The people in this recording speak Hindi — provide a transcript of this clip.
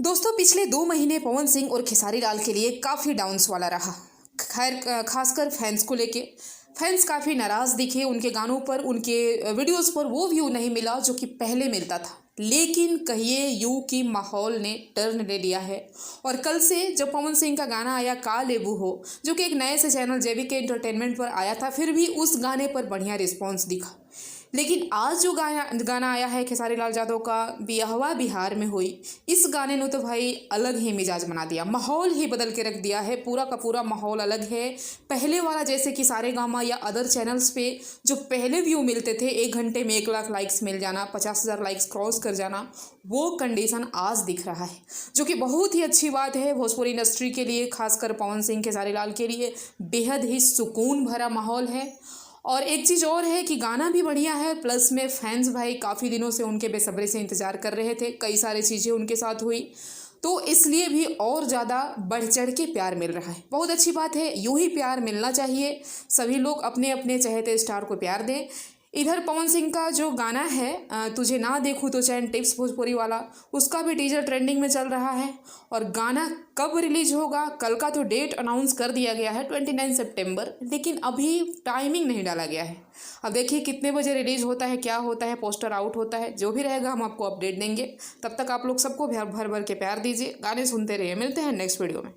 दोस्तों पिछले 2 महीने पवन सिंह और खेसारी लाल के लिए काफ़ी डाउन्स वाला रहा। खैर खासकर फैंस को लेके फैंस काफ़ी नाराज़ दिखे। उनके गानों पर, उनके वीडियोस पर वो व्यू नहीं मिला जो कि पहले मिलता था। लेकिन कहिए यूं कि माहौल ने टर्न ले लिया है और कल से जब पवन सिंह का गाना आया का लेबू हो, जो कि एक नए से चैनल जेबीके एंटरटेनमेंट पर आया था, फिर भी उस गाने पर बढ़िया रिस्पॉन्स दिखा। लेकिन आज जो गाना आया है खेसारी लाल यादव का, बियाहवा बिहार में हुई, इस गाने ने तो भाई अलग ही मिजाज बना दिया, माहौल ही बदल के रख दिया है। पूरा का पूरा माहौल अलग है। पहले वाला जैसे कि सारे गामा या अदर चैनल्स पे जो पहले व्यू मिलते थे, 1 घंटे में 1 लाख लाइक्स मिल जाना, 50,000 लाइक्स क्रॉस कर जाना, वो कंडीशन आज दिख रहा है, जो कि बहुत ही अच्छी बात है भोजपुरी इंडस्ट्री के लिए। खासकर पवन सिंह खेसारी लाल के लिए बेहद ही सुकून भरा माहौल है। और एक चीज़ और है कि गाना भी बढ़िया है, प्लस में फैंस भाई काफ़ी दिनों से उनके बेसब्री से इंतज़ार कर रहे थे। कई सारी चीज़ें उनके साथ हुई, तो इसलिए भी और ज़्यादा बढ़ चढ़ के प्यार मिल रहा है। बहुत अच्छी बात है, यूं ही प्यार मिलना चाहिए। सभी लोग अपने अपने चहेते स्टार को प्यार दें। इधर पवन सिंह का जो गाना है तुझे ना देखूँ तो चैन टिप्स भोजपुरी वाला, उसका भी टीजर ट्रेंडिंग में चल रहा है। और गाना कब रिलीज होगा, कल का तो डेट अनाउंस कर दिया गया है 29 सितंबर, लेकिन अभी टाइमिंग नहीं डाला गया है। अब देखिए कितने बजे रिलीज होता है, क्या होता है, पोस्टर आउट होता है, जो भी रहेगा हम आपको अपडेट देंगे। तब तक आप लोग सबको भर भर के प्यार दीजिए, गाने सुनते रहिए। मिलते हैं नेक्स्ट वीडियो में।